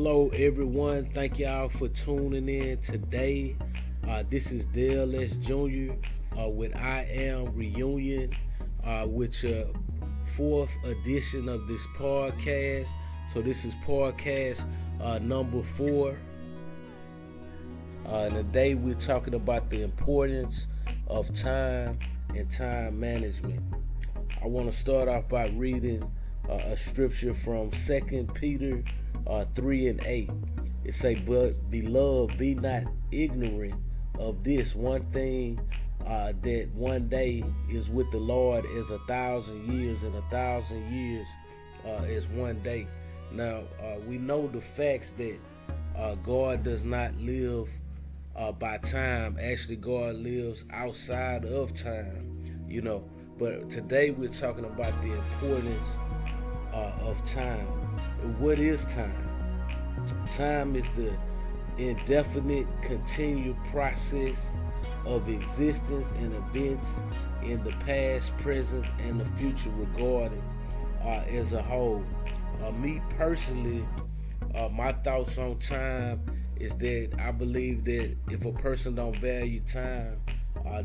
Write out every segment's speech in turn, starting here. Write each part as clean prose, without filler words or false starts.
Hello, everyone. Thank y'all for tuning in today. This is Dale S. Jr. With I Am Reunion, with your fourth edition of this podcast. So this is podcast number 4. And today we're talking about the importance of time and time management. I want to start off by reading a scripture from 2 Peter 3 and 8. It say, "But beloved, be not ignorant of this one thing, that one day is with the Lord as 1,000 years, and 1,000 years is one day." Now, we know the facts that God does not live by time. Actually, God lives outside of time, But today we're talking about the importance of time. What is time? Time is the indefinite, continued process of existence and events in the past, present, and the future regarding as a whole. Me personally, my thoughts on time is that I believe that if a person don't value time,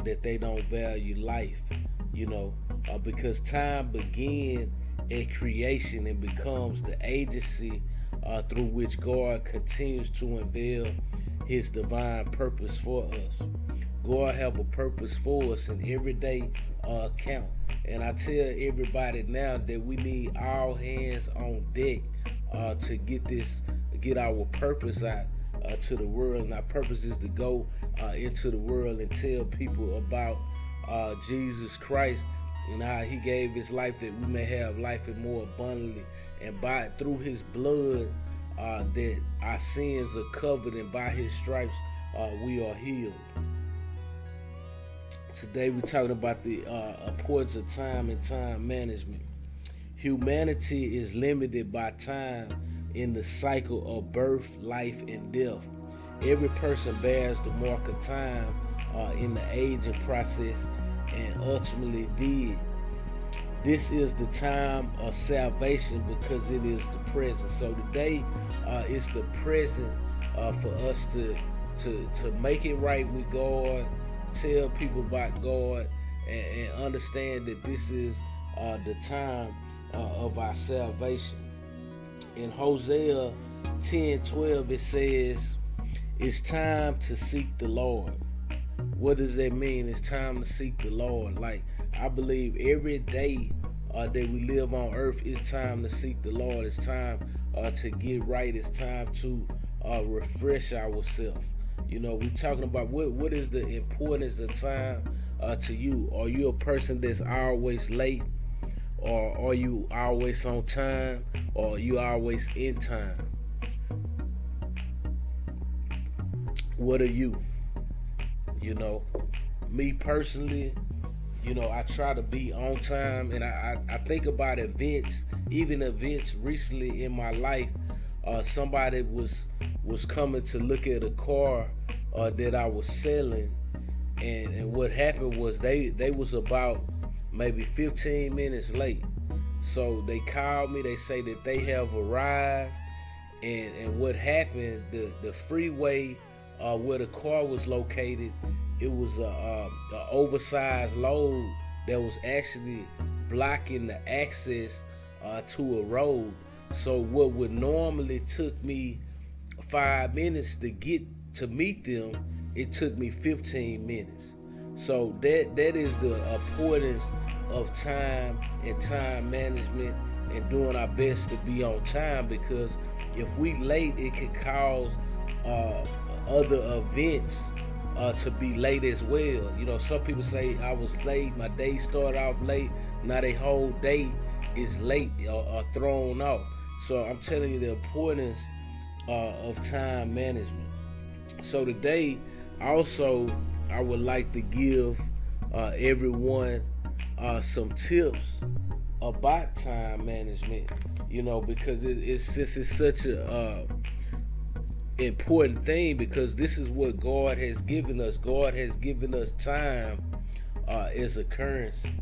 that they don't value life, because time began at creation and becomes the agency through which God continues to unveil his divine purpose for us. God have a purpose for us in everyday account. And I tell everybody now that we need all hands on deck to get our purpose out to the world. And our purpose is to go into the world and tell people about Jesus Christ and how he gave his life that we may have life and more abundantly. And through his blood, that our sins are covered, and by his stripes we are healed. Today we're talking about the importance of time and time management. Humanity is limited by time in the cycle of birth, life, and death. Every person bears the mark of time in the aging process and ultimately dead. This is the time of salvation because it is the present. So today it's the present for us to make it right with God, tell people about God, and understand that this is the time of our salvation. In Hosea 10:12 it says, "It's time to seek the Lord." What does that mean? It's time to seek the Lord. Like, I believe every day that we live on earth, it's time to seek the Lord. It's time to get right. It's time to refresh ourselves. We're talking about what is the importance of time to you. Are you a person that's always late? Or are you always on time? Or are you always in time? What are you? Me personally, I try to be on time, and I think about events, even events recently in my life. Somebody was coming to look at a car that I was selling, and what happened was they was about maybe 15 minutes late. So they called me, they say that they have arrived, and what happened, the freeway where the car was located, it was a oversized load that was actually blocking the access to a road. So what would normally took me 5 minutes to get to meet them, it took me 15 minutes. So that is the importance of time and time management and doing our best to be on time, because if we late, it could cause other events to be late as well. Some people say I was late, my day started off late, now their whole day is late or thrown off. So I'm telling you the importance of time management. So today also I would like to give everyone some tips about time management, because it's such a important thing, because this is what God has given us. God has given us time as a currency,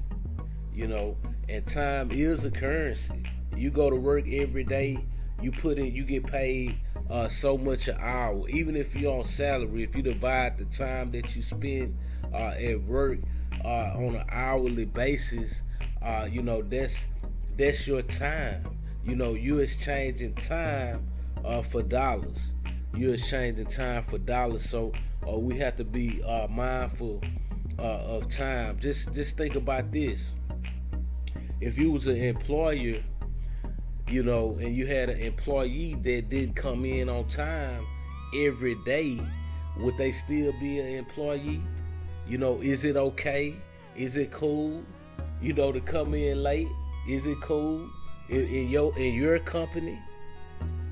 and time is a currency. You go to work every day, you get paid so much an hour. Even if you're on salary, if you divide the time that you spend at work on an hourly basis, that's your time. You exchanging time for dollars. You're exchanging time for dollars. So we have to be mindful of time. Just think about this. If you was an employer, and you had an employee that didn't come in on time every day, would they still be an employee? Is it okay? Is it cool? To come in late? Is it cool in your company?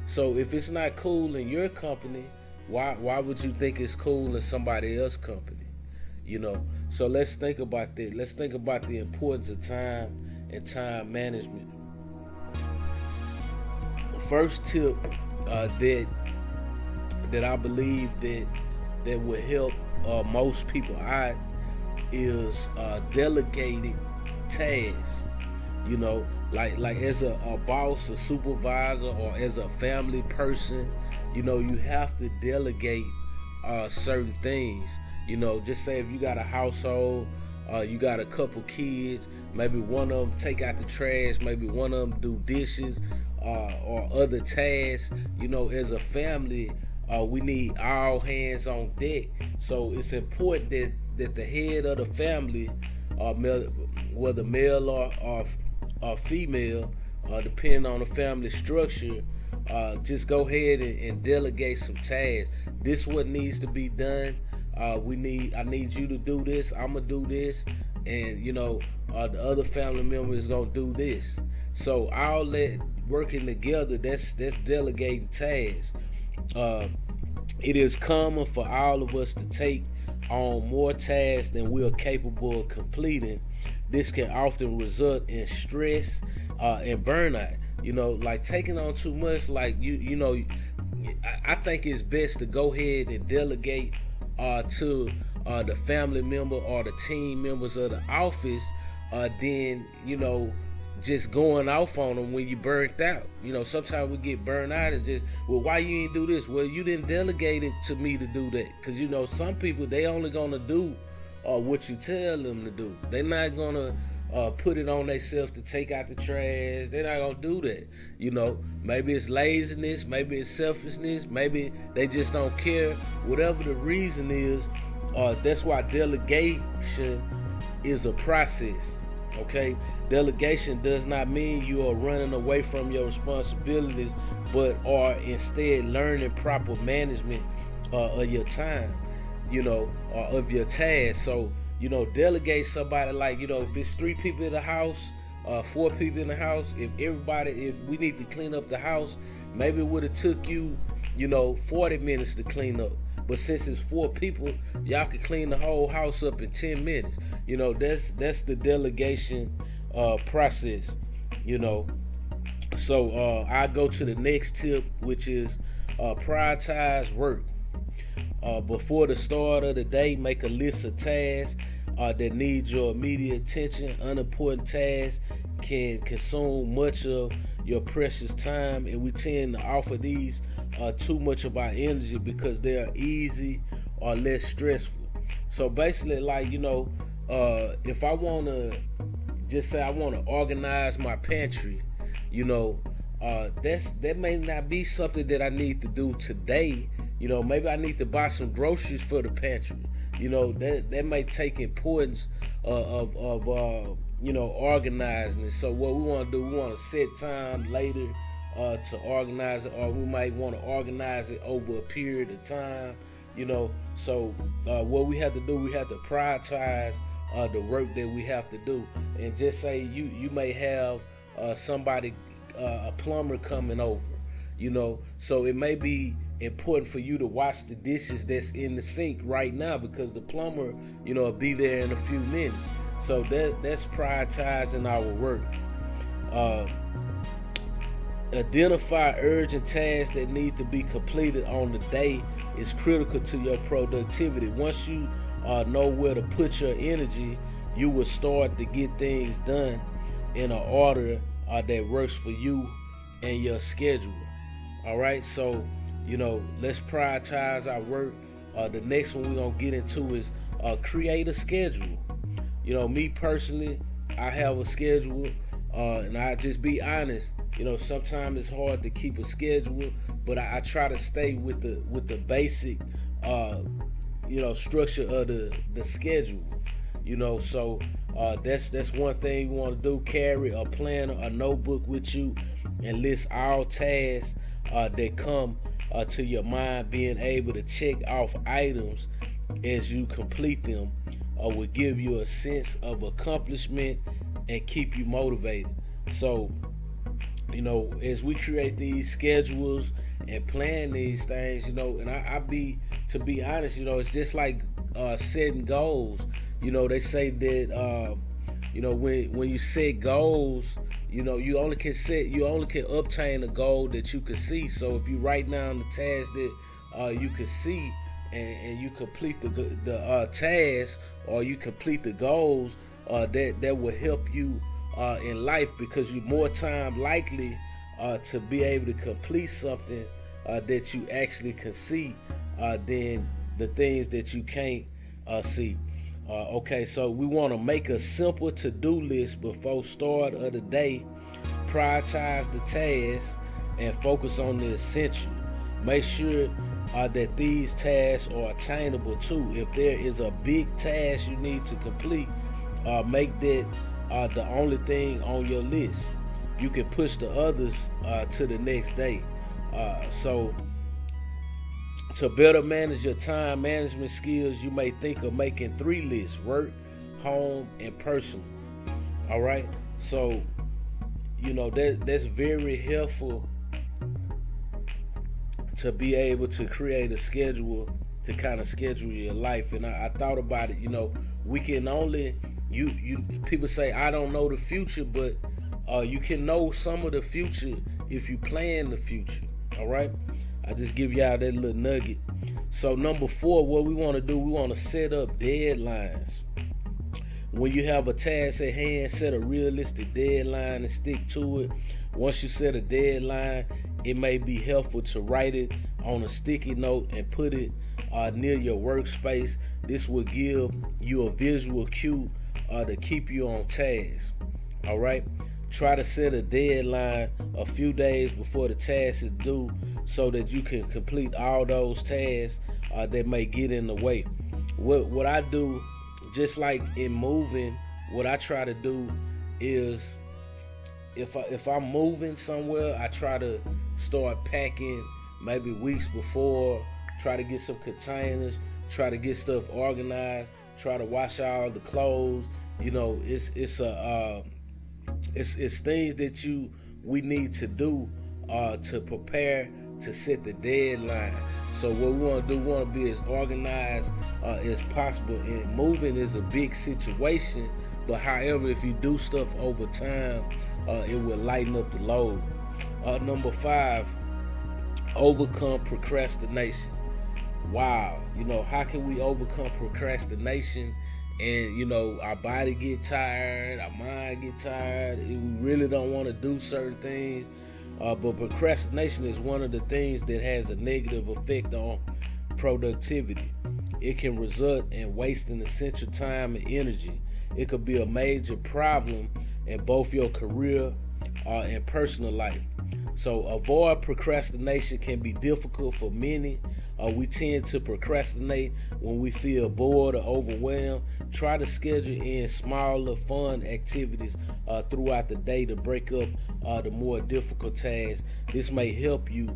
So if it's not cool in your company, why would you think it's cool in somebody else's company? So let's think about that. Let's think about the importance of time and time management. The first tip that I believe that will help most people out is delegating tasks. Like as a boss, a supervisor, or as a family person, you have to delegate certain things. Just say if you got a household, you got a couple kids, maybe one of them take out the trash, maybe one of them do dishes, or other tasks. As a family, we need all hands on deck. So it's important that the head of the family, whether male or female, depending on the family structure, just go ahead and delegate some tasks. This what needs to be done. I need you to do this. I'm gonna do this, and the other family member is gonna do this. So all that working together, that's delegating tasks. It is common for all of us to take on more tasks than we are capable of completing. This can often result in stress and burnout. Like taking on too much. Like I think it's best to go ahead and delegate to the family member or the team members of the office. Then just going off on them when you burnt out. Sometimes we get burnt out and just, well, why you ain't do this? Well, you didn't delegate it to me to do that. Because some people, they only gonna do what you tell them to do. They're not gonna put it on themselves to take out the trash. They're not gonna do that. Maybe it's laziness, maybe it's selfishness, maybe they just don't care. Whatever the reason is, that's why delegation is a process. Okay, delegation does not mean you are running away from your responsibilities, but are instead learning proper management of your time, of your tasks. So, delegate somebody, like, if it's 3 people in the house, 4 people in the house, if we need to clean up the house, maybe it would have took you, 40 minutes to clean up. But since it's 4 people, y'all can clean the whole house up in 10 minutes. That's the delegation process. So I go to the next tip, which is prioritize work. Before the start of the day, make a list of tasks that need your immediate attention. Unimportant tasks can consume much of your precious time, and we tend to offer these too much of our energy because they are easy or less stressful. So basically, like, if I want to just say I want to organize my pantry, that may not be something that I need to do today. Maybe I need to buy some groceries for the pantry. That may take importance of organizing it. So what we want to do, we want to set time later to organize it, or we might want to organize it over a period of time. So what we have to do, we have to prioritize the work that we have to do. And just say you may have somebody, a plumber coming over, so it may be important for you to wash the dishes that's in the sink right now, because the plumber, will be there in a few minutes. So that's prioritizing our work. Identify urgent tasks that need to be completed on the day is critical to your productivity. Once you know where to put your energy, you will start to get things done in an order that works for you and your schedule. All right, so Let's prioritize our work. The next one we're gonna get into is create a schedule. Me personally, I have a schedule, and I just be honest. Sometimes it's hard to keep a schedule, but I try to stay with the basic, structure of the schedule. So that's one thing you want to do. Carry a planner, a notebook with you, and list all tasks that come to your mind. Being able to check off items as you complete them will give you a sense of accomplishment and keep you motivated. So, as we create these schedules and plan these things, and to be honest, it's just like setting goals. They say that when you set goals, you only can obtain a goal that you can see. So if you write down the tasks that you can see, and you complete the task, or you complete the goals, that will help you in life, because you're more time likely to be able to complete something that you actually can see than the things that you can't see. Okay, so we want to make a simple to-do list before start of the day. Prioritize the tasks and focus on the essential. Make sure that these tasks are attainable too. If there is a big task you need to complete, make that the only thing on your list. You can push the others to the next day. So to better manage your time management skills, you may think of making 3 lists: work, home, and personal. All right. So, that's very helpful to be able to create a schedule to kind of schedule your life. And I thought about it. We can only people say I don't know the future, but you can know some of the future if you plan the future. All right. I just give y'all that little nugget. So number 4, what we want to do, we want to set up deadlines. When you have a task at hand, set a realistic deadline and stick to it. Once you set a deadline, it may be helpful to write it on a sticky note and put it near your workspace. This will give you a visual cue to keep you on task. All right. Try to set a deadline a few days before the task is due, so that you can complete all those tasks that may get in the way. What I do, just like in moving, what I try to do is, if I'm moving somewhere, I try to start packing maybe weeks before. Try to get some containers, try to get stuff organized, try to wash all the clothes. It's things that we need to do to prepare to set the deadline. So what we want to do, we want to be as organized as possible. And moving is a big situation, but however, if you do stuff over time, it will lighten up the load. Number 5, overcome procrastination. Wow, how can we overcome procrastination? And our body get tired, our mind get tired, and we really don't want to do certain things. But procrastination is one of the things that has a negative effect on productivity. It can result in wasting essential time and energy. It could be a major problem in both your career and personal life. So avoid procrastination can be difficult for many. We tend to procrastinate when we feel bored or overwhelmed. Try to schedule in smaller, fun activities throughout the day to break up the more difficult tasks. This may help you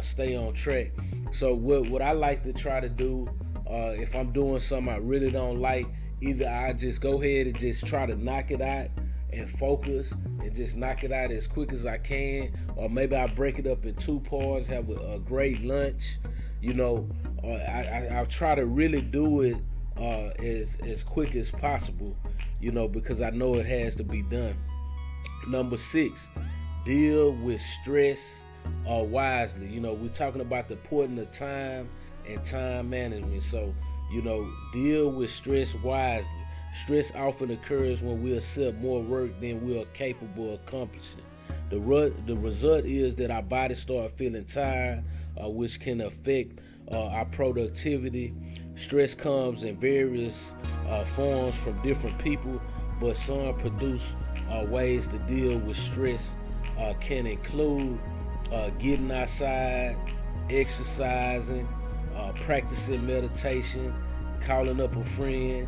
stay on track. So what I like to try to do, if I'm doing something I really don't like, either I just go ahead and just try to knock it out and focus and just knock it out as quick as I can, or maybe I break it up in 2 parts, have a great lunch. I'll try to really do it as quick as possible, because I know it has to be done. Number 6, deal with stress wisely. We're talking about the importance of time and time management. So, deal with stress wisely. Stress often occurs when we accept more work than we are capable of accomplishing. The result is that our bodies start feeling tired, which can affect our productivity. Stress comes in various forms from different people, but some produce ways to deal with stress can include getting outside, exercising, practicing meditation, calling up a friend,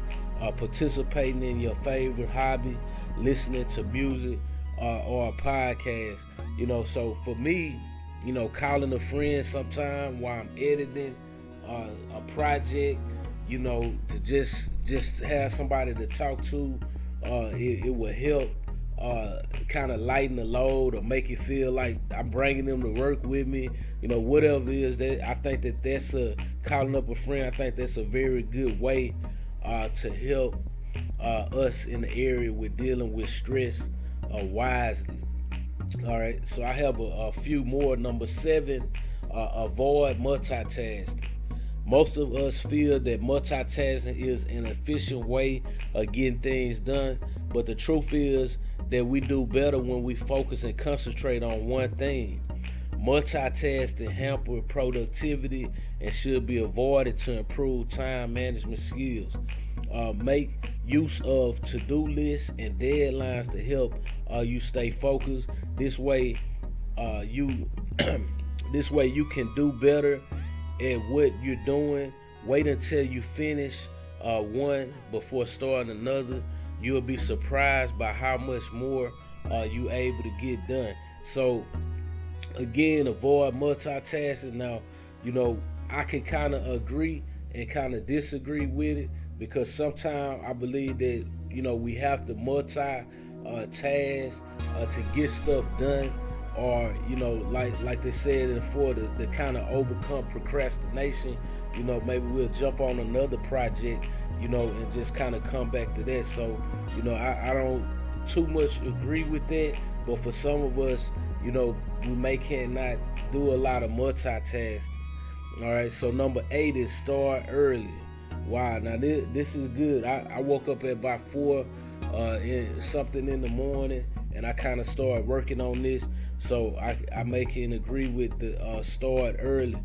participating in your favorite hobby, listening to music or a podcast. So for me, calling a friend sometime while I'm editing a project, to just have somebody to talk to, it will help kind of lighten the load or make it feel like I'm bringing them to work with me. Whatever it is, that I think that's calling up a friend. I think that's a very good way to help us in the area with dealing with stress wisely. All right, so I have a few more. Number 7, avoid multitasking. Most of us feel that multitasking is an efficient way of getting things done, but the truth is that we do better when we focus and concentrate on one thing. Multitasking hampers productivity and should be avoided to improve time management skills. Make use of to-do lists and deadlines to help you stay focused. This way, you can do better at what you're doing. Wait until you finish one before starting another. You'll be surprised by how much more you're able to get done. So again, avoid multitasking. Now, I can kind of agree and kind of disagree with it, because sometimes I believe that we have to multitask to get stuff done, or like they said before, to kind of overcome procrastination. Maybe we'll jump on another project, and just kind of come back to that. So I don't too much agree with that, but for some of us, we cannot do a lot of multitasking. All right, so number 8 is start early. Wow, now this is good. I woke up at about 4 something in the morning, and I kind of started working on this. So I can agree with the start early.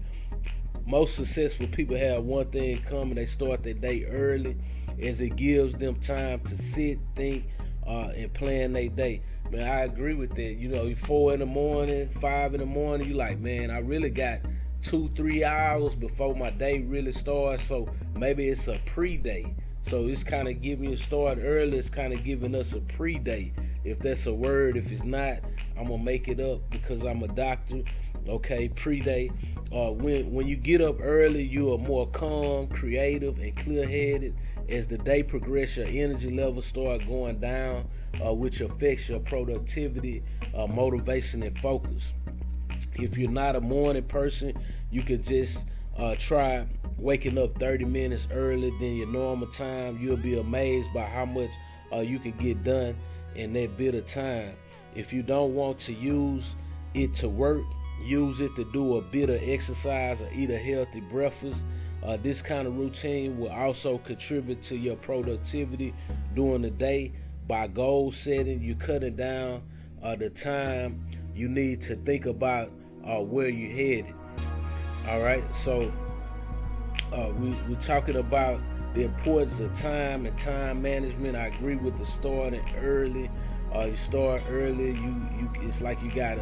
Most successful people have one thing in common: they start their day early, as it gives them time to sit, think, and plan their day. Man, I agree with that. 4 in the morning, 5 in the morning, you like, man, I really got 2-3 hours before my day really starts. So maybe it's a pre-day. So it's kind of giving you a start early. It's kind of giving us a pre-day, if that's a word. If it's not, I'm gonna make it up because I'm a doctor. Okay, pre-day. When you get up early, you are more calm, creative, and clear-headed. As the day progresses, your energy levels start going down, which affects your productivity, motivation, and focus. If you're not a morning person, you can just try waking up 30 minutes earlier than your normal time. You'll be amazed by how much you can get done in that bit of time. If you don't want to use it to work, use it to do a bit of exercise or eat a healthy breakfast. This kind of routine will also contribute to your productivity during the day. By goal setting, you're cutting down the time you need to think about where you're headed. All right, so we're talking about the importance of time and time management. I agree with the starting early. You start early, you it's like you got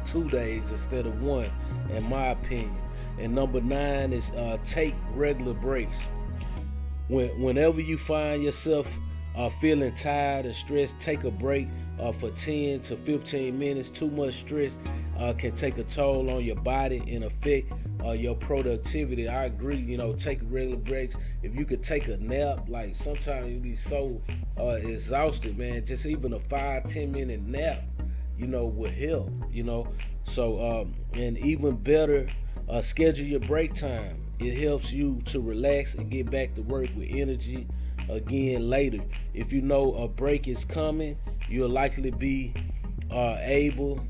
2 days instead of 1, in my opinion. And number 9 is take regular breaks. Whenever you find yourself feeling tired and stressed, take a break for 10 to 15 minutes. Too much stress can take a toll on your body and affect your productivity. I agree, take regular breaks. If you could take a nap, like sometimes you be so exhausted, man, just even a 5-10 minute nap, would help, So, and even better, schedule your break time. It helps you to relax and get back to work with energy again later. If you know a break is coming, you'll likely be able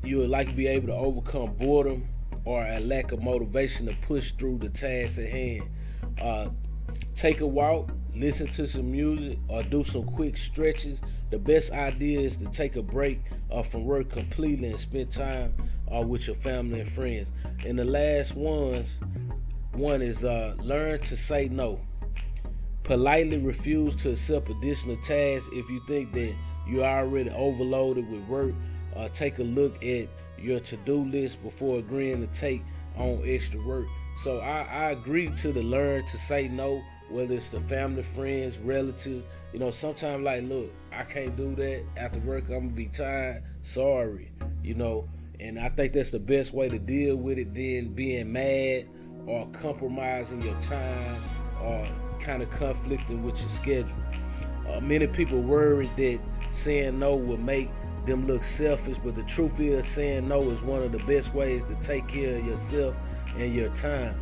to overcome boredom or a lack of motivation to push through the task at hand. Take a walk, listen to some music, or do some quick stretches. The best idea is to take a break from work completely and spend time with your family and friends. And the last one is learn to say no. Politely refuse to accept additional tasks. If you think that you're already overloaded with work, take a look at your to-do list before agreeing to take on extra work. So I agree to the learn to say no, whether it's to family, friends, relatives. Sometimes like, look, I can't do that. After work, I'm gonna be tired. Sorry. And I think that's the best way to deal with it than being mad or compromising your time or kind of conflicting with your schedule. Many people worry that saying no will make them look selfish, but the truth is saying no is one of the best ways to take care of yourself and your time.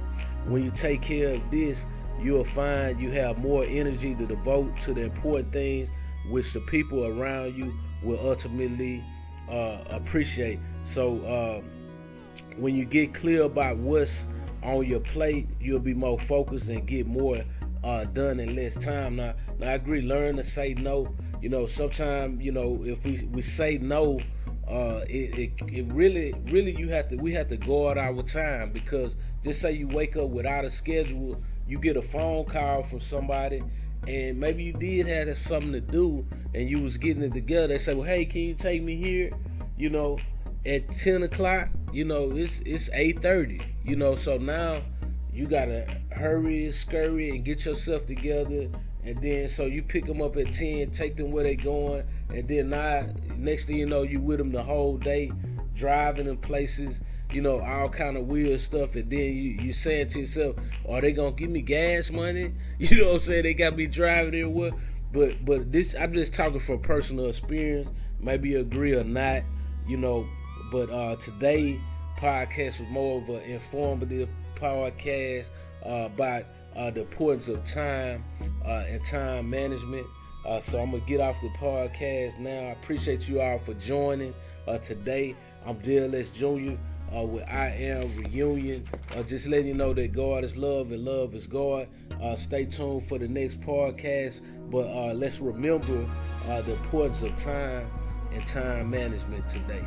When you take care of this, you'll find you have more energy to devote to the important things which the people around you will ultimately appreciate. So when you get clear about what's on your plate, you'll be more focused and get more done in less time. Now I agree, learn to say no. Sometimes, if we say no, it really we have to guard our time, because just say you wake up without a schedule, you get a phone call from somebody, and maybe you did have something to do and you was getting it together. They say, well, hey, can you take me here? At 10 o'clock, it's 8:30. So now you gotta hurry, scurry, and get yourself together. And then so you pick them up at 10, take them where they going, and then next thing you know, you with them the whole day, driving in places, all kind of weird stuff. And then you saying to yourself, are they gonna give me gas money? You know what I'm saying? They got me driving everywhere. But this, I'm just talking from personal experience. Maybe you agree or not, But today podcast was more of an informative podcast about the importance of time and time management. So I'm gonna get off the podcast now. I appreciate you all for joining today. I'm DLS Jr. With I Am Reunion. Just letting you know that God is love and love is God. Stay tuned for the next podcast. But let's remember the importance of time and time management today.